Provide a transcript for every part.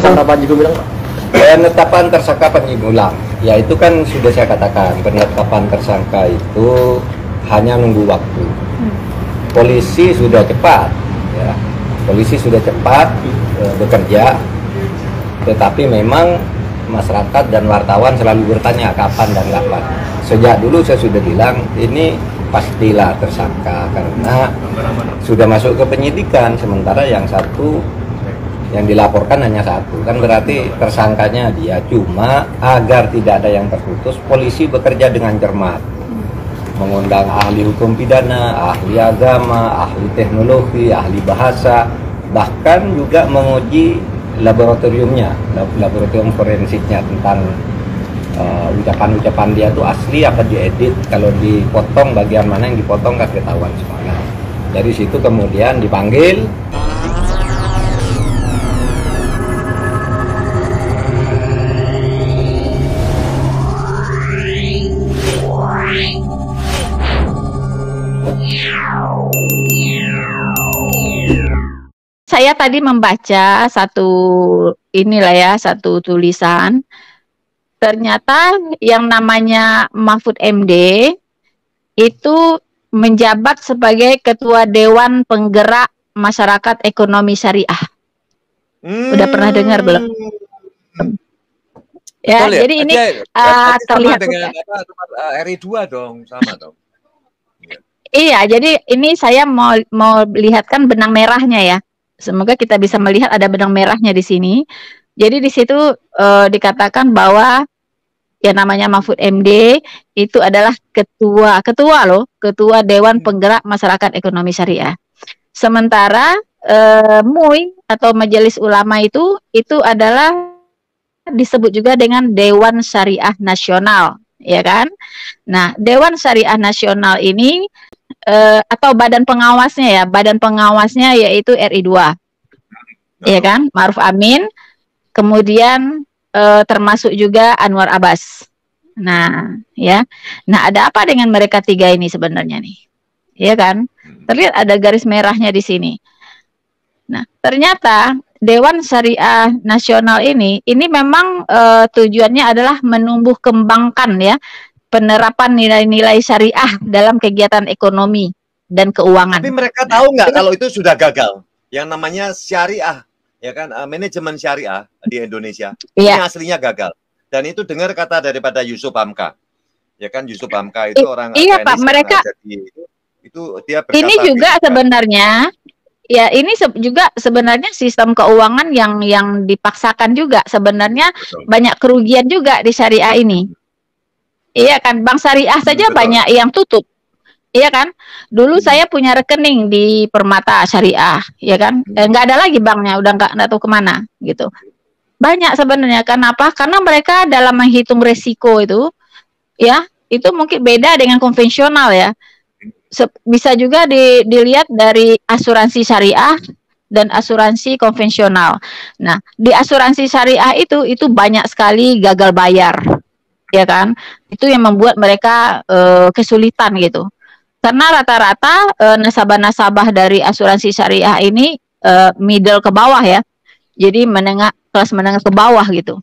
Pak Panji bilang, penetapan tersangka penyibulan, ya itu kan sudah saya katakan, penetapan tersangka itu hanya nunggu waktu. Polisi sudah cepat, ya. Polisi sudah cepat bekerja, tetapi memang masyarakat dan wartawan selalu bertanya kapan dan kapan. Sejak dulu saya sudah bilang ini pastilah tersangka karena sudah masuk ke penyidikan, sementara yang satu yang dilaporkan hanya satu, kan berarti tersangkanya dia. Cuma agar tidak ada yang terputus, polisi bekerja dengan cermat, mengundang ahli hukum pidana, ahli agama, ahli teknologi, ahli bahasa, bahkan juga menguji laboratoriumnya, laboratorium forensiknya tentang ucapan-ucapan dia itu asli apa diedit, kalau dipotong bagian mana yang dipotong kan ketahuan semuanya. Dari situ kemudian dipanggil. Saya tadi membaca satu tulisan. Ternyata yang namanya Mahfud MD itu menjabat sebagai Ketua Dewan Penggerak Masyarakat Ekonomi Syariah. Udah pernah dengar belum? Ya, betul, ya? jadi ini terlihat dengan RI2 dong, sama dong. Iya, jadi ini saya mau lihatkan benang merahnya ya. Semoga kita bisa melihat ada benang merahnya di sini. Jadi di situ dikatakan bahwa yang namanya Mahfud MD itu adalah ketua Dewan Penggerak Masyarakat Ekonomi Syariah. Sementara MUI atau Majelis Ulama itu adalah disebut juga dengan Dewan Syariah Nasional, ya kan? Nah, Dewan Syariah Nasional ini atau badan pengawasnya yaitu RI2, ya kan? Ma'ruf Amin, kemudian termasuk juga Anwar Abbas. Nah, ya. Nah, ada apa dengan mereka tiga ini sebenarnya nih? Ya kan? Terlihat ada garis merahnya di sini. Nah, ternyata Dewan Syariah Nasional ini memang tujuannya adalah menumbuh kembangkan ya penerapan nilai-nilai syariah dalam kegiatan ekonomi dan keuangan. Tapi mereka tahu nggak kalau itu sudah gagal? Yang namanya syariah, ya kan, manajemen syariah di Indonesia ini aslinya gagal. Dan itu dengar kata daripada Yusuf Hamka, ya kan, Yusuf Hamka itu orang Iya Pak, mereka itu dia berkata ini juga sebenarnya. Ya, ini juga sebenarnya sistem keuangan yang dipaksakan juga sebenarnya. Betul. Banyak kerugian juga di syariah ini. Iya kan, bank syariah saja banyak yang tutup. Iya kan? Dulu saya punya rekening di Permata Syariah, ya kan? Nggak ada lagi banknya, udah nggak tahu kemana gitu. Banyak sebenarnya. Kenapa? Karena mereka dalam menghitung resiko itu, ya, itu mungkin beda dengan konvensional ya. Bisa juga dilihat dari asuransi syariah dan asuransi konvensional. Nah, di asuransi syariah itu banyak sekali gagal bayar, ya kan? Itu yang membuat mereka kesulitan gitu. Karena rata-rata nasabah-nasabah dari asuransi syariah ini middle ke bawah ya. Jadi kelas menengah ke bawah gitu.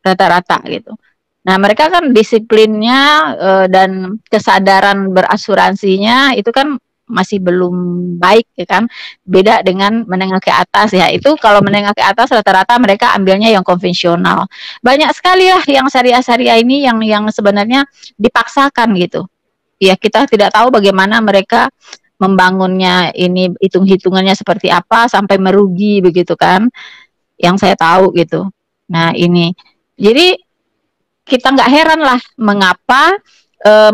Rata-rata gitu. Nah, mereka kan disiplinnya dan kesadaran berasuransinya itu kan masih belum baik, ya kan? Beda dengan menengah ke atas ya. Itu kalau menengah ke atas rata-rata mereka ambilnya yang konvensional. Banyak sekali lah yang syariah-syariah ini yang sebenarnya dipaksakan gitu. Ya, kita tidak tahu bagaimana mereka membangunnya ini, hitung-hitungannya seperti apa sampai merugi begitu kan. Yang saya tahu gitu. Nah, ini. Jadi kita nggak heran lah mengapa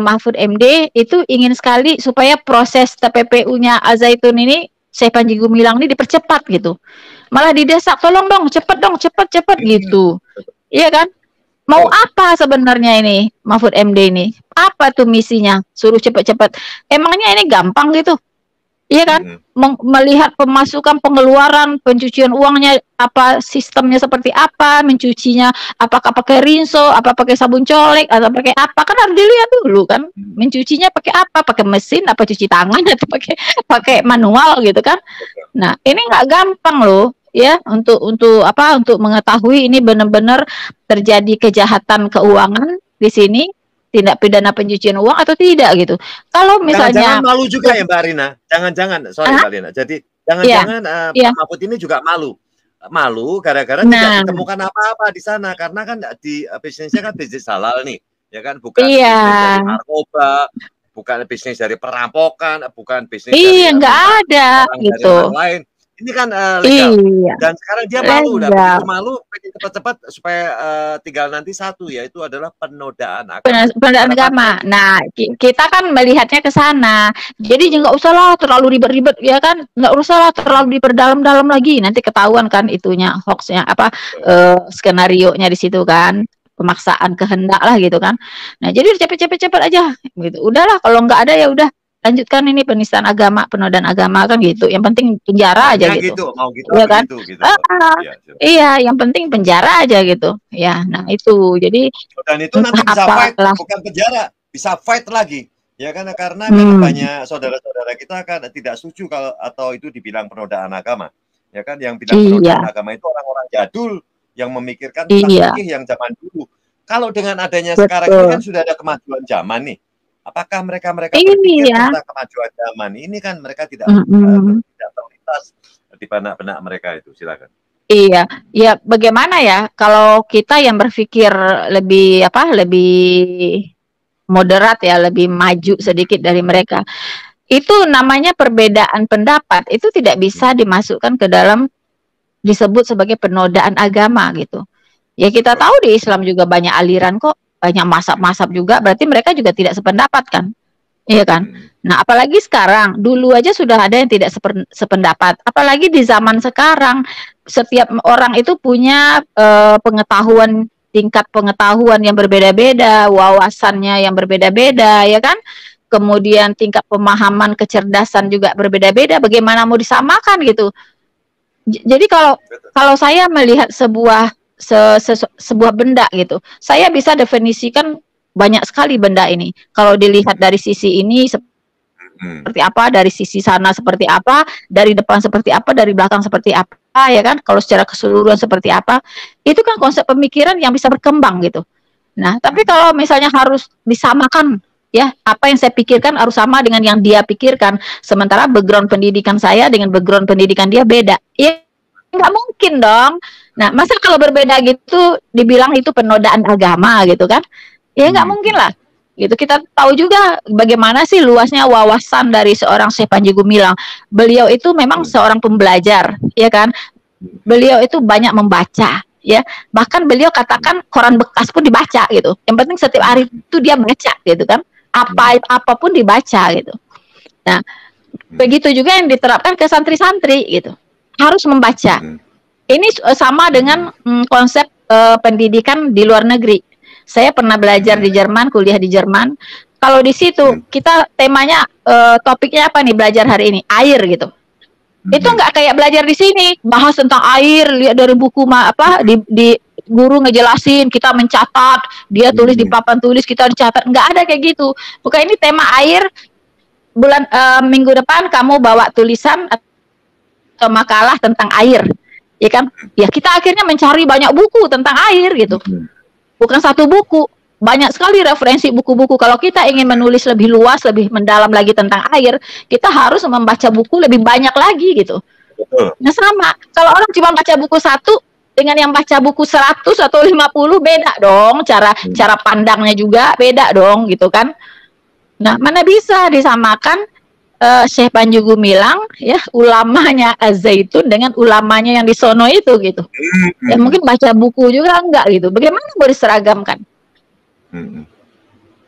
Mahfud MD itu ingin sekali supaya proses TPPU-nya Al Zaitun ini, Syekh Panji Gumilang ini dipercepat gitu. Malah didesak, tolong dong, cepet gitu. Iya kan? Mau apa sebenarnya ini Mahfud MD ini? Apa tuh misinya? Suruh cepet-cepet. Emangnya ini gampang gitu? Iya kan? Melihat pemasukan, pengeluaran, pencucian uangnya, apa sistemnya seperti apa, mencucinya, apakah pakai rinso, apa pakai sabun colek, atau pakai apa, kan harus dilihat dulu kan. Mencucinya pakai apa, pakai mesin, apa cuci tangan, atau pakai manual gitu kan. Nah, ini nggak gampang loh. ya, untuk apa? Untuk mengetahui ini benar-benar terjadi kejahatan keuangan di sini, tindak pidana pencucian uang atau tidak gitu. Kalau Jangan-jangan misalnya malu juga ya Mbak Rina. Jangan-jangan, sorry ah, Mbak Rina. Jadi iya, jangan-jangan iya. Pak Mahfud ini juga malu. Malu gara-gara tidak Nah, ditemukan apa-apa di sana karena kan di bisnisnya kan bisnis halal nih, ya kan bukan iya. bisnis dari narkoba, bukan bisnis dari perampokan, bukan bisnis Iya, dari nggak minta ada orang dari gitu. orang lain. Ini kan legal. Iya, Dan sekarang dia malu, udah begitu legal. malu, pengen cepat-cepat supaya tinggal nanti satu, yaitu adalah penodaan agama. Penodaan Harapannya agama. Nah, kita kan melihatnya ke sana. Jadi nggak usah lah terlalu ribet-ribet, ya kan? Nggak usah lah terlalu diperdalam-dalam lagi. Nanti ketahuan kan itunya hoaxnya apa skenario-nya di situ kan. Pemaksaan kehendak lah gitu kan. Nah, jadi cepet-cepet aja gitu. Udahlah kalau nggak ada ya udah lanjutkan ini penistaan agama, penodaan agama kan gitu. Yang penting penjara aja maunya gitu. gitu, mau kita Iya kan? begitu gitu. Iya, Iya, yang penting penjara aja gitu. Ya, nah itu. Jadi dan itu nanti entah bisa fight, apalah. bukan penjara, bisa fight lagi. Ya kan karena kan banyak saudara-saudara kita kan tidak setuju kalau atau itu dibilang penodaan agama. Ya kan yang bilang penodaan Iya, agama itu orang-orang jadul yang memikirkan tentang iya, fikih yang zaman dulu. Kalau dengan adanya sekarang ini kan betul. sudah ada kemajuan zaman nih. Apakah mereka berpikir Iya, tentang kemajuan zaman ini kan mereka tidak tidak terlintas di benak-benak mereka itu. Silakan. iya, ya bagaimana ya kalau kita yang berpikir lebih apa, lebih moderat ya, lebih maju sedikit dari mereka. Itu namanya perbedaan pendapat. Itu tidak bisa dimasukkan ke dalam disebut sebagai penodaan agama gitu. Ya kita tahu di Islam juga banyak aliran kok, banyak mazhab-mazhab juga, berarti mereka juga tidak sependapat kan? Iya kan? Nah, apalagi sekarang, dulu aja sudah ada yang tidak sependapat. Apalagi di zaman sekarang, setiap orang itu punya pengetahuan, tingkat pengetahuan yang berbeda-beda, wawasannya yang berbeda-beda, ya kan? Kemudian tingkat pemahaman kecerdasan juga berbeda-beda. Bagaimana mau disamakan gitu? Jadi kalau saya melihat sebuah benda gitu, saya bisa definisikan banyak sekali benda ini. Kalau dilihat dari sisi ini seperti apa, dari sisi sana seperti apa, dari depan seperti apa, dari belakang seperti apa, ya kan? Kalau secara keseluruhan seperti apa, itu kan konsep pemikiran yang bisa berkembang gitu. Nah, tapi kalau misalnya harus disamakan, ya apa yang saya pikirkan harus sama dengan yang dia pikirkan, sementara background pendidikan saya dengan background pendidikan dia beda, ya nggak mungkin dong. Nah, masa kalau berbeda gitu dibilang itu penodaan agama gitu kan? Ya nggak mungkin lah. Gitu kita tahu juga bagaimana sih luasnya wawasan dari seorang Syekh Panji Gumilang. Beliau itu memang seorang pembelajar, ya kan? Beliau itu banyak membaca, ya. Bahkan beliau katakan koran bekas pun dibaca gitu. Yang penting setiap hari itu dia baca gitu kan. Apapun dibaca gitu. Nah, begitu juga yang diterapkan ke santri-santri gitu. Harus membaca. Ini sama dengan konsep pendidikan di luar negeri. Saya pernah belajar di Jerman, kuliah di Jerman. Kalau di situ kita temanya topiknya apa nih belajar hari ini? Air gitu. Itu nggak kayak belajar di sini, bahas tentang air, lihat dari buku di guru ngejelasin, kita mencatat, dia tulis di papan tulis, kita dicatat, nggak ada kayak gitu. Bukan ini tema air, minggu depan kamu bawa tulisan atau makalah tentang air, ya kan? Ya kita akhirnya mencari banyak buku tentang air gitu, bukan satu buku, banyak sekali referensi buku-buku. Kalau kita ingin menulis lebih luas, lebih mendalam lagi tentang air, kita harus membaca buku lebih banyak lagi gitu. Nah sama, kalau orang cuma baca buku satu dengan yang baca buku 100 atau 50 beda dong, cara pandangnya juga beda dong gitu kan. Nah mana bisa disamakan Syekh Panji Gumilang ya, ulamanya Az-Zaitun dengan ulamanya yang di sono itu gitu. Ya mungkin baca buku juga enggak gitu. Bagaimana mau diseragamkan?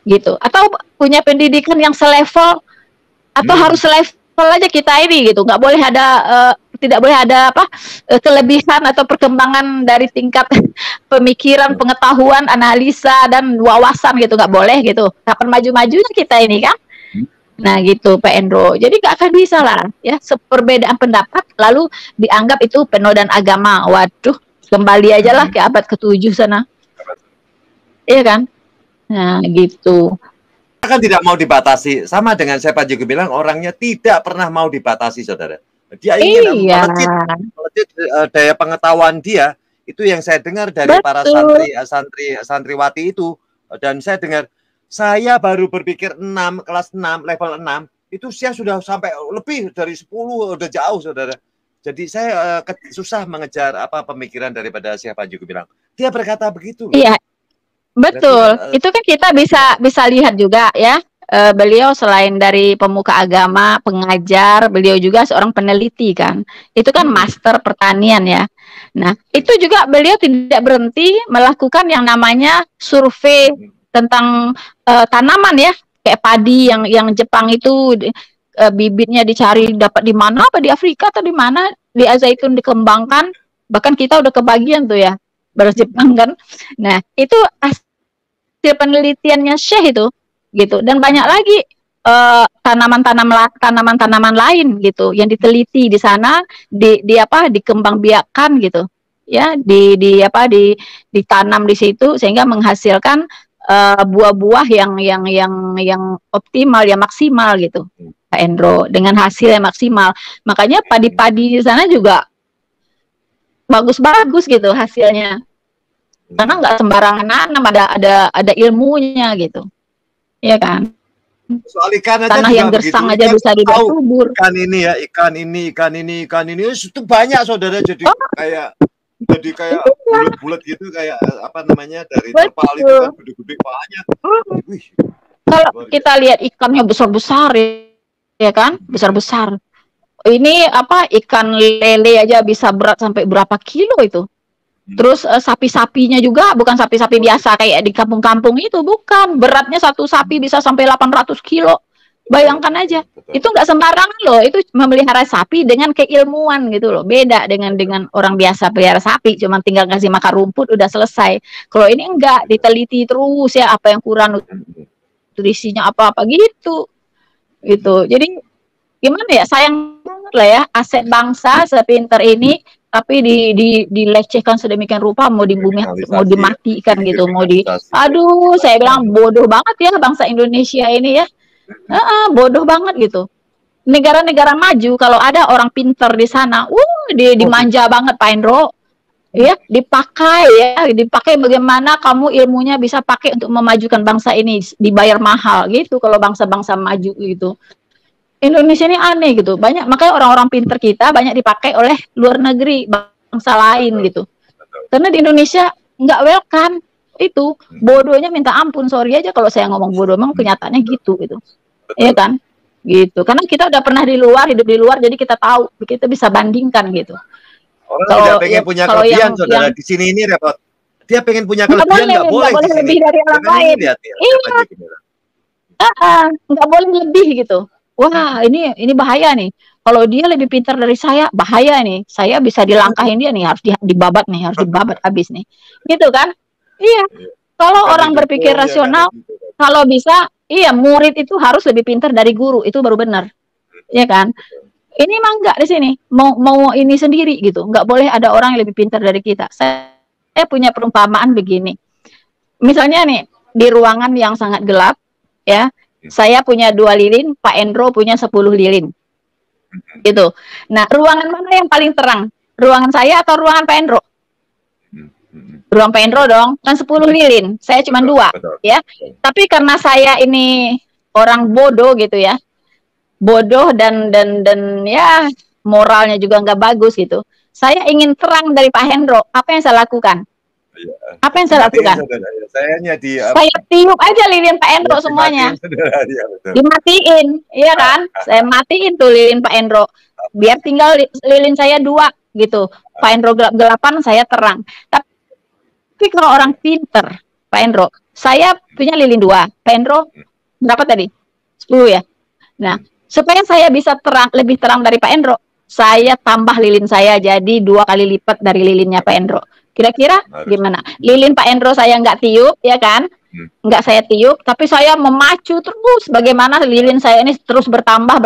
Gitu. Atau punya pendidikan yang selevel atau harus selevel aja kita ini gitu. Nggak boleh ada tidak boleh ada kelebihan atau perkembangan dari tingkat pemikiran, pengetahuan, analisa dan wawasan gitu, nggak boleh gitu. Kapan maju-majunya kita ini kan? Nah gitu Pak Endro, jadi nggak akan bisa lah ya, perbedaan pendapat lalu dianggap itu penodaan agama. Waduh, kembali aja lah ke abad ke-7 sana, iya kan? Nah gitu. Kan tidak mau dibatasi, sama dengan saya Panji bilang orangnya tidak pernah mau dibatasi, saudara. Dia ingin Iya. melejit daya pengetahuan dia. Itu yang saya dengar dari para santriwati itu. Dan saya dengar, saya baru berpikir kelas 6, level 6, itu saya sudah sampai lebih dari 10, udah jauh, saudara. Jadi saya susah mengejar pemikiran daripada Syekh Panji Gumilang. Dia berkata begitu loh. Iya, betul. Itu kan kita bisa lihat juga ya. Beliau selain dari pemuka agama, pengajar, beliau juga seorang peneliti kan. Itu kan master pertanian ya. Nah, itu juga beliau tidak berhenti melakukan yang namanya survei tentang tanaman ya, kayak padi yang Jepang itu bibitnya dicari dapat di mana, apa di Afrika atau di mana, di Al-Zaitun dikembangkan. Bahkan kita udah kebagian tuh ya, beras Jepang kan. Nah, itu hasil penelitiannya Syekh itu gitu, dan banyak lagi tanaman-tanaman lain gitu yang diteliti di sana, dikembangbiakkan gitu ya, ditanam di situ sehingga menghasilkan buah-buah yang optimal, yang maksimal gitu, Pak Endro, dengan hasil yang maksimal. Makanya padi-padi di sana juga bagus-bagus gitu hasilnya, karena nggak sembarangan nanam, ada ilmunya gitu. Iya kan? Soal ikan aja tanah yang gersang aja bisa dibuat subur. Ikan ini itu banyak, saudara. Jadi kayak bulat-bulat gitu, kayak apa namanya, dari terpal itu kan gede-gede banyak. Wih. Kalau kita lihat ikannya besar-besar ya kan, besar-besar. Ini ikan lele aja bisa berat sampai berapa kilo itu. Terus sapi-sapinya juga bukan sapi-sapi biasa kayak di kampung-kampung itu, bukan. Beratnya satu sapi bisa sampai 800 kilo. Bayangkan aja. Itu nggak sembarangan loh. Itu memelihara sapi dengan keilmuan gitu loh. Beda dengan orang biasa pelihara sapi, cuma tinggal kasih makan rumput udah selesai. Kalau ini enggak, diteliti terus ya, apa yang kurang, nutrisinya apa-apa gitu. Jadi gimana ya, sayang banget lah ya, aset bangsa sepinter ini tapi dilecehkan sedemikian rupa, mau dimatikan gitu, aduh, saya bilang bodoh banget ya bangsa Indonesia ini ya. Bodoh banget gitu. Negara-negara maju kalau ada orang pinter di sana, dimanja banget Pak Endro. Ya, dipakai bagaimana kamu ilmunya bisa pakai untuk memajukan bangsa ini, dibayar mahal gitu kalau bangsa-bangsa maju gitu. Indonesia ini aneh gitu, banyak, makanya orang-orang pinter kita banyak dipakai oleh luar negeri, bangsa lain gitu. Karena di Indonesia nggak welcome, itu bodohnya minta ampun, sorry aja kalau saya ngomong bodoh, memang kenyataannya gitu. Iya kan, gitu. Karena kita udah pernah hidup di luar, jadi kita tahu, kita bisa bandingkan gitu. Orang tidak pengen punya kelebihan, saudara. Di sini ini repot. Dia pengen punya kelebihan, nggak boleh di sini. Lebih dari orang lain. Nggak boleh lebih gitu. Wah, ini bahaya nih. Kalau dia lebih pintar dari saya, bahaya nih. Saya bisa dilangkahin dia nih, harus dibabat nih, harus dibabat habis nih. Gitu kan? Iya. Kalau orang berpikir rasional, kalau bisa, murid itu harus lebih pintar dari guru, itu baru benar. Iya kan? Ini mah enggak di sini. Mau ini sendiri gitu. Enggak boleh ada orang yang lebih pintar dari kita. Saya punya perumpamaan begini. Misalnya nih, di ruangan yang sangat gelap, ya, saya punya 2 lilin, Pak Endro punya 10 lilin. Gitu. Nah, ruangan mana yang paling terang? Ruangan saya atau ruangan Pak Endro? Ruang Pak Endro dong, kan 10 lilin. Saya cuma 2, ya. Tapi karena saya ini orang bodoh gitu ya. Bodoh dan ya moralnya juga nggak bagus gitu. Saya ingin terang dari Pak Hendro. Apa yang saya lakukan? Apa yang saya lakukan? Saya tiup aja lilin Pak Endro semuanya. Dimatiin, iya kan? Saya matiin tuh lilin Pak Endro. Biar tinggal lilin saya 2 gitu. Pak Endro gelap-gelapan, saya terang. Tapi kalau orang pinter, Pak Endro, saya punya lilin 2. Pak Endro berapa tadi? 10 ya? Nah, supaya saya bisa lebih terang dari Pak Endro, saya tambah lilin saya jadi 2 kali lipat dari lilinnya Pak Endro. Kira-kira gimana? Lilin Pak Endro saya nggak tiup, ya kan? Nggak saya tiup, tapi saya memacu terus bagaimana lilin saya ini terus bertambah,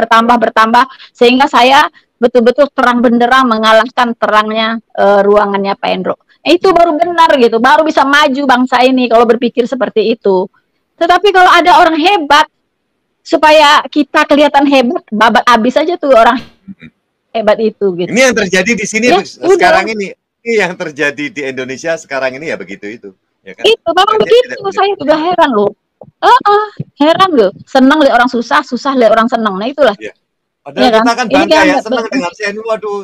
sehingga saya betul-betul terang benderang mengalahkan terangnya ruangannya Pak Endro. Itu baru benar gitu, baru bisa maju bangsa ini kalau berpikir seperti itu. Tetapi kalau ada orang hebat, supaya kita kelihatan hebat, babat habis aja tuh orang sehebat itu gitu. Ini yang terjadi di sini Ya, sekarang udah. ini yang terjadi di Indonesia sekarang ini ya begitu itu. Ya kan? Itu memang Rakyat begitu. tidak punya Saya juga pilihan. heran loh. Heran loh. Senang lihat orang susah, susah lihat orang senang. Nah itulah. Ya. Iya Padahal kan? kita kan Ini bangga kan ya, senang dengar saya ini, waduh,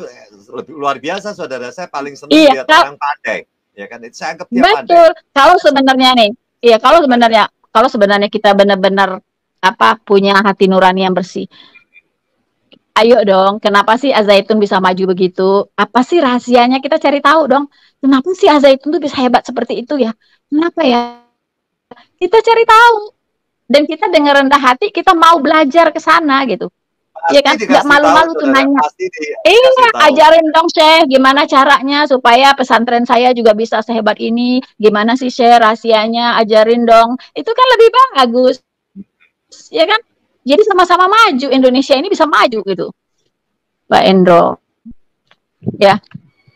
lebih luar biasa saudara. Saya paling senang iya, lihat orang pandai. Ya kan? Saya anggap dia pandai. betul. Kalau sebenarnya nih, iya kalau sebenarnya kita benar-benar punya hati nurani yang bersih. Ayo dong, kenapa sih Al-Zaitun bisa maju begitu? Apa sih rahasianya? Kita cari tahu dong. Kenapa sih Al-Zaitun tuh bisa hebat seperti itu ya? Kenapa ya? Kita cari tahu. Dan kita dengan rendah hati, kita mau belajar ke sana gitu. Iya kan? Nggak malu-malu tuh nanya. Iya, ajarin dong Syekh, gimana caranya supaya pesantren saya juga bisa sehebat ini? Gimana sih Syekh rahasianya? Ajarin dong. Itu kan lebih bagus. Ya kan? Jadi sama-sama maju, Indonesia ini bisa maju gitu. Mbak Endro. Ya.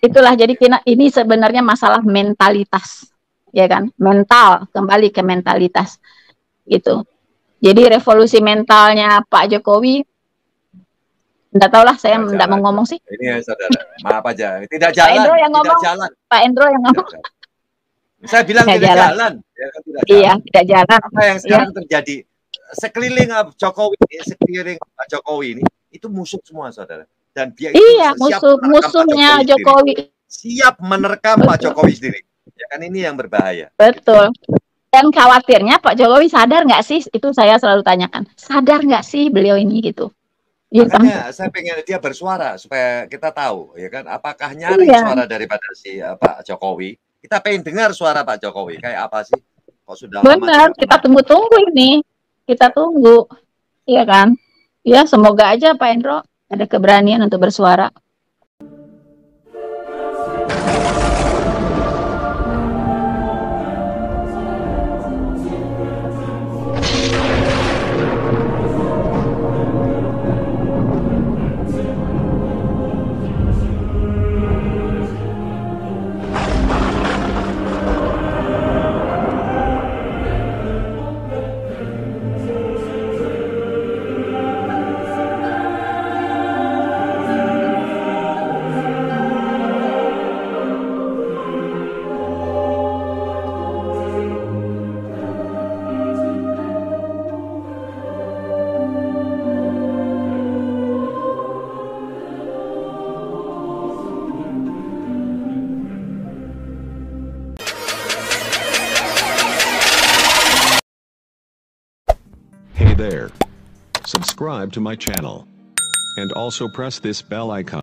Itulah jadi ini sebenarnya masalah mentalitas. Ya kan? Mental, kembali ke mentalitas. Gitu. Jadi revolusi mentalnya Pak Jokowi, enggak tahu lah, saya enggak mau ngomong sih. Ini ya saudara, maaf aja, tidak jalan. Pak Endro yang ngomong. Tidak jalan. Pak Endro yang ngomong. Saya bilang tidak jalan. Ya, kan, tidak jalan. Iya, tidak jalan. Apa yang sekarang terjadi? Sekeliling Jokowi, sekeliling Pak Jokowi ini itu musuh semua saudara. Dan dia itu musuhnya Jokowi. Siap menerkam Pak Jokowi sendiri. Ya kan ini yang berbahaya. Betul. Dan khawatirnya Pak Jokowi sadar nggak sih? Itu saya selalu tanyakan. Sadar nggak sih beliau ini gitu? Makanya saya pengen dia bersuara supaya kita tahu, ya kan? Apakah nyaring suara daripada si Pak Jokowi? Kita pengen dengar suara Pak Jokowi. Kayak apa sih? Kok sudah benar, lama kita tunggu-tunggu ini. Kita tunggu. Iya kan? Ya, semoga aja Pak Endro ada keberanian untuk bersuara. Hey there. Subscribe to my channel. And also press this bell icon.